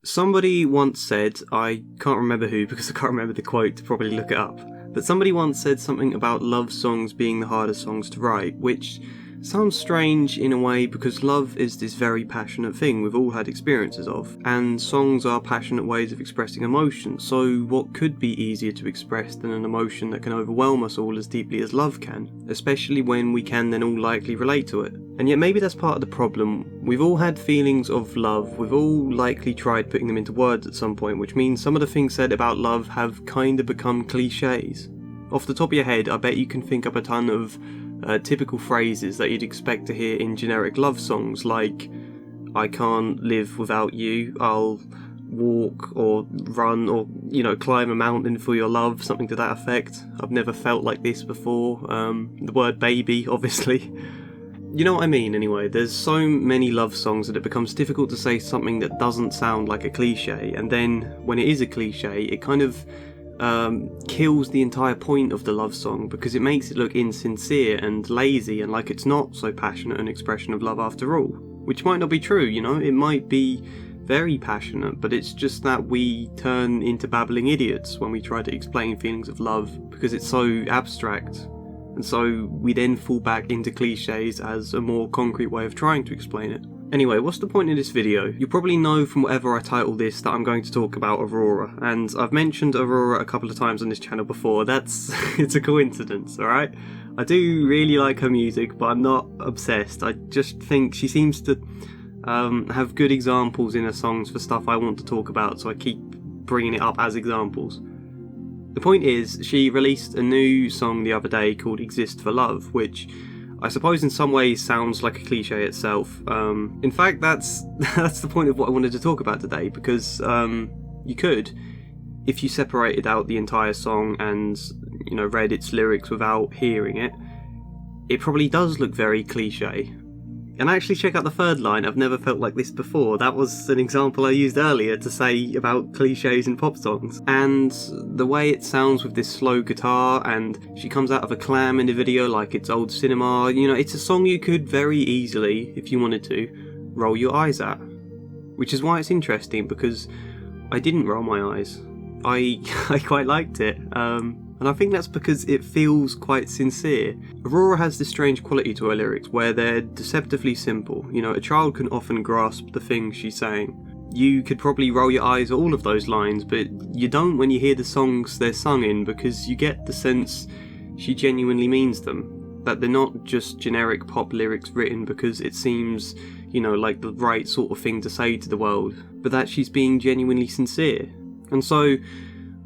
Somebody once said, I can't remember who because I can't remember the quote to probably look it up, but somebody once said something about love songs being the hardest songs to write, which sounds strange in a way because love is this very passionate thing we've all had experiences of, and songs are passionate ways of expressing emotion, so what could be easier to express than an emotion that can overwhelm us all as deeply as love can, especially when we can then all likely relate to it. And yet maybe that's part of the problem. We've all had feelings of love, we've all likely tried putting them into words at some point, which means some of the things said about love have kind of become cliches. Off the top of your head, I bet you can think up a ton of typical phrases that you'd expect to hear in generic love songs, like I can't live without you, I'll walk or run or, climb a mountain for your love, something to that effect. I've never felt like this before. The word baby, obviously. You know what I mean, anyway. There's so many love songs that it becomes difficult to say something that doesn't sound like a cliche, and then when it is a cliche, it kind of kills the entire point of the love song because it makes it look insincere and lazy and like it's not so passionate an expression of love after all. Which might not be true, it might be very passionate, but it's just that we turn into babbling idiots when we try to explain feelings of love because it's so abstract. And so we then fall back into cliches as a more concrete way of trying to explain it. Anyway, what's the point in this video? You probably know from whatever I title this that I'm going to talk about Aurora, and I've mentioned Aurora a couple of times on this channel before. It's a coincidence, alright? I do really like her music, but I'm not obsessed. I just think she seems to have good examples in her songs for stuff I want to talk about, so I keep bringing it up as examples. The point is, she released a new song the other day called Exist for Love, which I suppose in some ways sounds like a cliche itself. In fact, that's the point of what I wanted to talk about today, because you could, if you separated out the entire song and, read its lyrics without hearing it, it probably does look very cliche. And actually check out the third line, I've never felt like this before. That was an example I used earlier to say about cliches in pop songs. And the way it sounds with this slow guitar, and she comes out of a clam in the video like it's old cinema, it's a song you could very easily, if you wanted to, roll your eyes at. Which is why it's interesting, because I didn't roll my eyes. I quite liked it. And I think that's because it feels quite sincere. Aurora has this strange quality to her lyrics where they're deceptively simple. A child can often grasp the things she's saying. You could probably roll your eyes at all of those lines, but you don't when you hear the songs they're sung in, because you get the sense she genuinely means them. That they're not just generic pop lyrics written because it seems, like the right sort of thing to say to the world, but that she's being genuinely sincere. And so,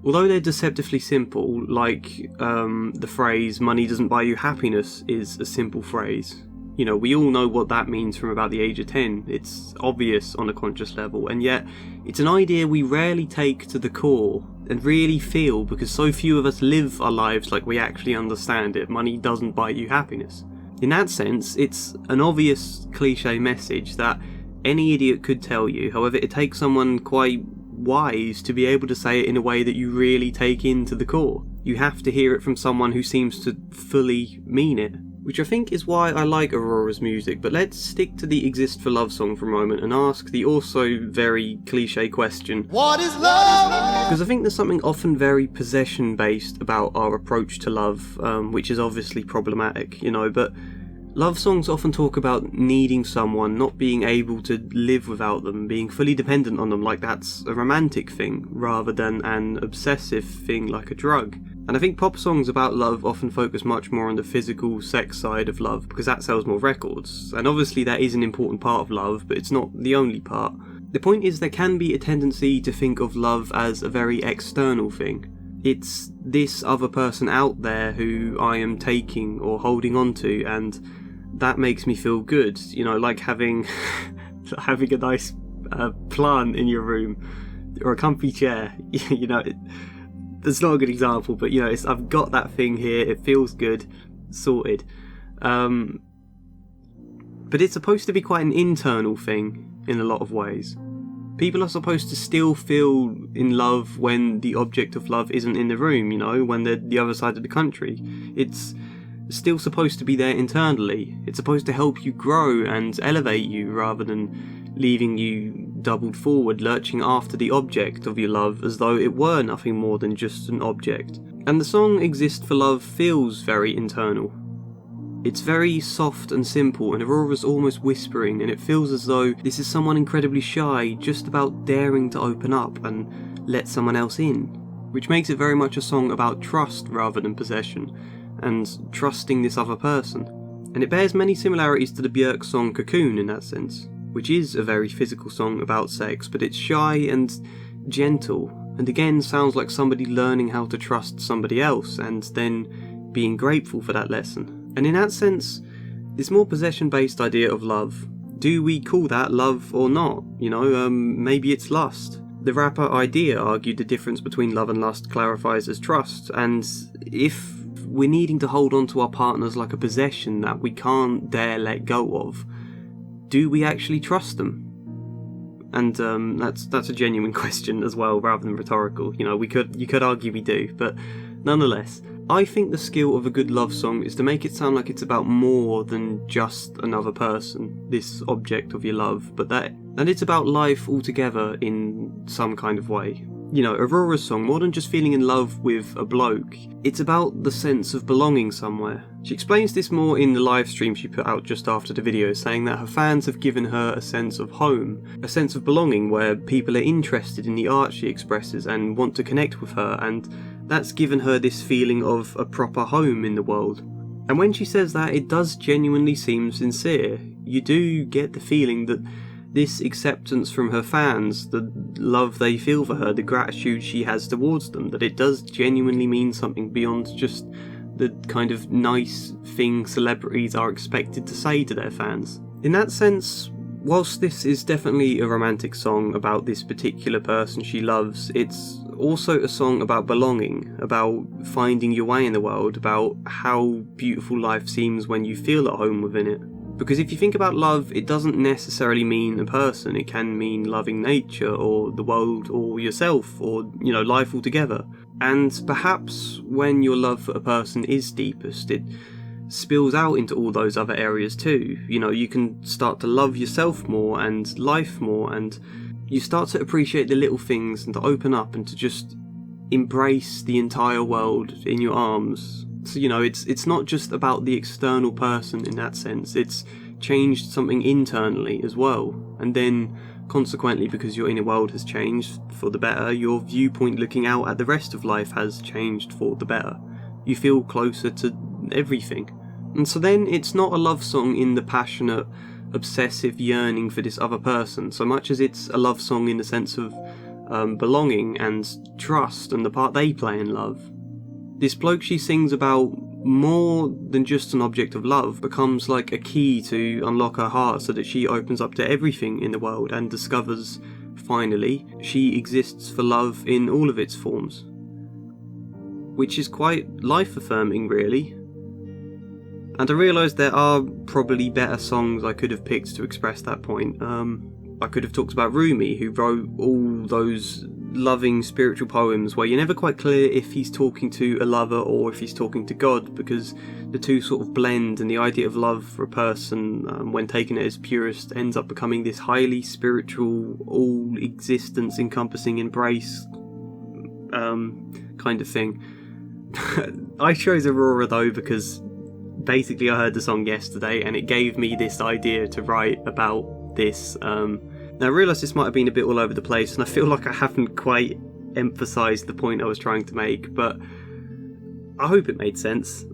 although they're deceptively simple, like the phrase, money doesn't buy you happiness is a simple phrase. We all know what that means from about the age of 10. It's obvious on a conscious level, and yet it's an idea we rarely take to the core and really feel because so few of us live our lives like we actually understand it. Money doesn't buy you happiness. In that sense, it's an obvious cliche message that any idiot could tell you. However, it takes someone quite wise to be able to say it in a way that you really take into the core. You have to hear it from someone who seems to fully mean it, which I think is why I like Aurora's music. But let's stick to the Exist for Love song for a moment and ask the also very cliche question, what is love? Because I think there's something often very possession based about our approach to love, which is obviously problematic, but love songs often talk about needing someone, not being able to live without them, being fully dependent on them like that's a romantic thing, rather than an obsessive thing like a drug. And I think pop songs about love often focus much more on the physical sex side of love, because that sells more records. And obviously that is an important part of love, but it's not the only part. The point is there can be a tendency to think of love as a very external thing. It's this other person out there who I am taking or holding on to, and that makes me feel good, like having a nice plant in your room or a comfy chair. That's not a good example, but I've got that thing here, it feels good, sorted. But it's supposed to be quite an internal thing in a lot of ways. People are supposed to still feel in love when the object of love isn't in the room, when they're the other side of the country. It's still supposed to be there internally. It's supposed to help you grow and elevate you rather than leaving you doubled forward, lurching after the object of your love as though it were nothing more than just an object. And the song Exist for Love feels very internal. It's very soft and simple, and Aurora's almost whispering, and it feels as though this is someone incredibly shy, just about daring to open up and let someone else in, which makes it very much a song about trust rather than possession, and trusting this other person. And it bears many similarities to the Björk song Cocoon in that sense, which is a very physical song about sex, but it's shy and gentle, and again sounds like somebody learning how to trust somebody else, and then being grateful for that lesson. And in that sense, this more possession-based idea of love, do we call that love or not? Maybe it's lust. The rapper Idea argued the difference between love and lust clarifies as trust, and if we're needing to hold on to our partners like a possession that we can't dare let go of, do we actually trust them? And that's a genuine question as well, rather than rhetorical. You could argue we do, but nonetheless, I think the skill of a good love song is to make it sound like it's about more than just another person, this object of your love, but that it's about life altogether in some kind of way. Aurora's song, more than just feeling in love with a bloke, it's about the sense of belonging somewhere. She explains this more in the live stream she put out just after the video, saying that her fans have given her a sense of home, a sense of belonging where people are interested in the art she expresses and want to connect with her, and that's given her this feeling of a proper home in the world. And when she says that, it does genuinely seem sincere. You do get the feeling that this acceptance from her fans, the love they feel for her, the gratitude she has towards them, that it does genuinely mean something beyond just the kind of nice thing celebrities are expected to say to their fans. In that sense, whilst this is definitely a romantic song about this particular person she loves, it's also a song about belonging, about finding your way in the world, about how beautiful life seems when you feel at home within it. Because if you think about love, it doesn't necessarily mean a person. It can mean loving nature, or the world, or yourself, or, life altogether. And perhaps when your love for a person is deepest, it spills out into all those other areas too. You can start to love yourself more and life more, and you start to appreciate the little things and to open up and to just embrace the entire world in your arms. So, it's not just about the external person in that sense, it's changed something internally as well. And then, consequently, because your inner world has changed for the better, your viewpoint looking out at the rest of life has changed for the better. You feel closer to everything. And so then, it's not a love song in the passionate, obsessive yearning for this other person, so much as it's a love song in the sense of belonging and trust and the part they play in love. This bloke she sings about, more than just an object of love, becomes like a key to unlock her heart so that she opens up to everything in the world and discovers, finally, she exists for love in all of its forms. Which is quite life-affirming, really. And I realise there are probably better songs I could have picked to express that point. I could have talked about Rumi, who wrote all those loving spiritual poems where you're never quite clear if he's talking to a lover or if he's talking to God, because the two sort of blend, and the idea of love for a person, when taken at its purest, ends up becoming this highly spiritual, all existence encompassing embrace kind of thing. I chose Aurora though because basically I heard the song yesterday and it gave me this idea to write about this. Now I realise this might have been a bit all over the place and I feel like I haven't quite emphasised the point I was trying to make, but I hope it made sense.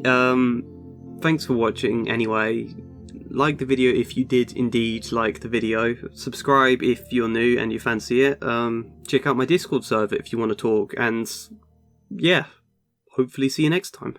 Thanks for watching anyway. Like the video if you did indeed like the video. Subscribe if you're new and you fancy it. Check out my Discord server if you want to talk, and yeah, hopefully see you next time.